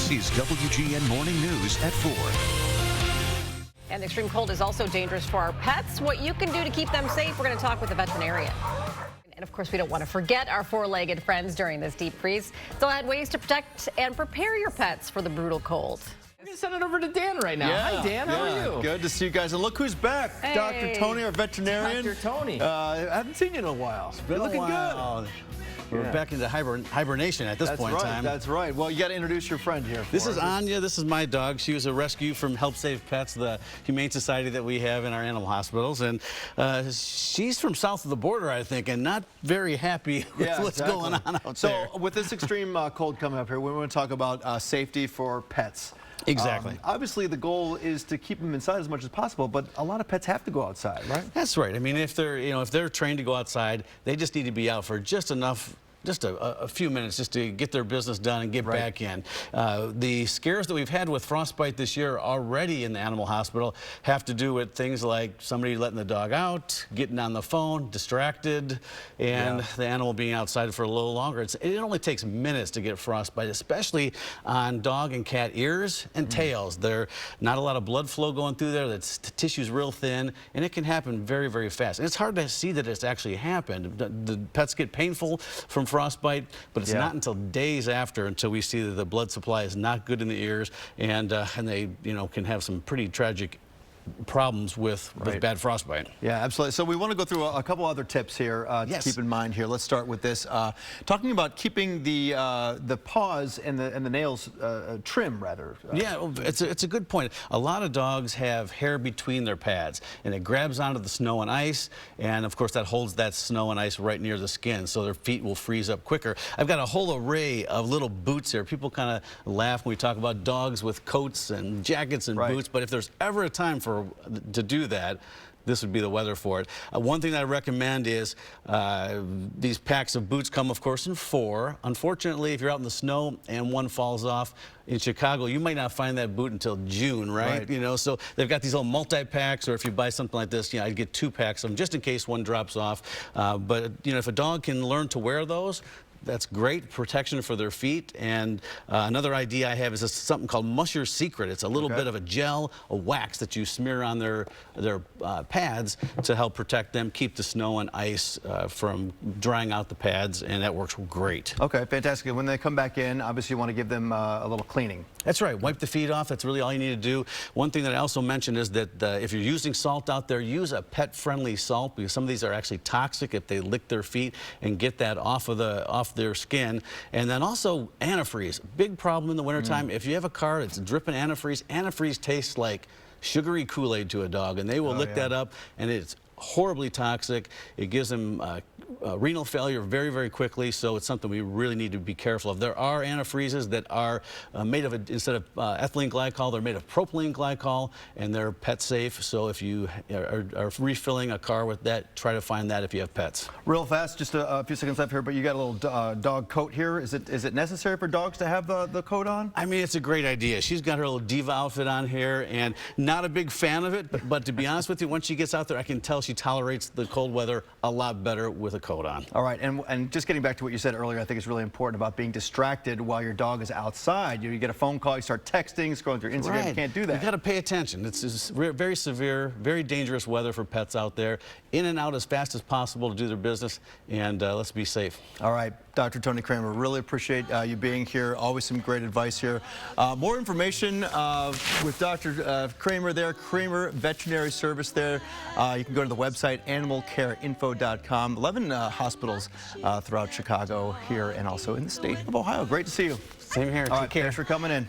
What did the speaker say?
This is WGN Morning News at 4. And the extreme cold is also dangerous for our pets. What you can do to keep them safe, we're going to talk with a veterinarian. And of course, we don't want to forget our four-legged friends during this deep freeze. So add ways to protect and prepare your pets for the brutal cold. We're going to send it over to Dan right now. Hi, Dan. How are you? Good to see you guys. And look who's back. Hey. Dr. Tony, our veterinarian. Dr. Tony. I haven't seen you in a while. You're looking good. We're back into hibernation at this point in time. That's right. Well, you got to introduce your friend here. This is Anya. This is my dog. She was a rescue from Help Save Pets, the humane society that we have in our animal hospitals. And she's from south of the border, I think, and not very happy with what's going on out there. So with this extreme cold coming up here, we want to talk about safety for pets. Exactly. Obviously, the goal is to keep them inside as much as possible, but a lot of pets have to go outside, right? That's right. I mean, if they're trained to go outside, they just need to be out for just enough. Just a few minutes just to get their business done and get back in. The scares that we've had with frostbite this year already in the animal hospital have to do with things like somebody letting the dog out, getting on the phone, distracted, and the animal being outside for a little longer. It only takes minutes to get frostbite, especially on dog and cat ears and tails. There's not a lot of blood flow going through there. The tissue's real thin, and it can happen very, very fast. And it's hard to see that it's actually happened. The pets get painful from frostbite, but it's not until days after until we see that the blood supply is not good in the ears, and they can have some pretty tragic problems with bad frostbite. Yeah, absolutely. So we want to go through a couple other tips here to keep in mind here. Let's start with this. Talking about keeping the paws and the nails trim, rather. Yeah, well, it's a good point. A lot of dogs have hair between their pads, and it grabs onto the snow and ice, and of course that holds that snow and ice right near the skin, so their feet will freeze up quicker. I've got a whole array of little boots here. People kind of laugh when we talk about dogs with coats and jackets and boots, but if there's ever a time to do that, this would be the weather for it. One thing that I recommend is these packs of boots come, of course, in 4. Unfortunately, if you're out in the snow and one falls off, in Chicago, you might not find that boot until June, right? So they've got these little multi-packs, or if you buy something like this, I'd get 2 packs of them just in case one drops off. But if a dog can learn to wear those, that's great protection for their feet. And another idea I have is something called Musher's Secret. It's a little bit of a gel, a wax that you smear on their pads to help protect them, keep the snow and ice from drying out the pads, and that works great. Okay, fantastic. When they come back in, obviously you want to give them a little cleaning. That's right. Wipe the feet off. That's really all you need to do. One thing that I also mentioned is that if you're using salt out there, use a pet-friendly salt, because some of these are actually toxic if they lick their feet, and get that off their skin. And then also antifreeze. Big problem in the wintertime. If you have a car that's dripping antifreeze tastes like sugary Kool-Aid to a dog, and they will lick that up, and it's horribly toxic. It gives them renal failure very, very quickly, so it's something we really need to be careful of. There are antifreezes that are made of, instead of ethylene glycol, they're made of propylene glycol, and they're pet safe. So if you are refilling a car with that, try to find that if you have pets. Real fast, just a few seconds left here, but you got a little dog coat here. Is it necessary for dogs to have the coat on? I mean, it's a great idea. She's got her little diva outfit on here, and not a big fan of it, but to be honest with you, once she gets out there, I can tell she tolerates the cold weather a lot better with a coat on. All right, and just getting back to what you said earlier, I think it's really important about being distracted while your dog is outside. You get a phone call, you start texting, scrolling through Instagram, you can't do that. You got to pay attention. It's very severe, very dangerous weather for pets out there. In and out as fast as possible to do their business, and let's be safe. All right, Dr. Tony Kremer, really appreciate you being here. Always some great advice here. More information with Dr. Kremer there, Kremer Veterinary Service there. You can go to the website animalcareinfo.com. 11 hospitals throughout Chicago here and also in the state of Ohio. Great to see you. Same here. All right, thanks for coming in.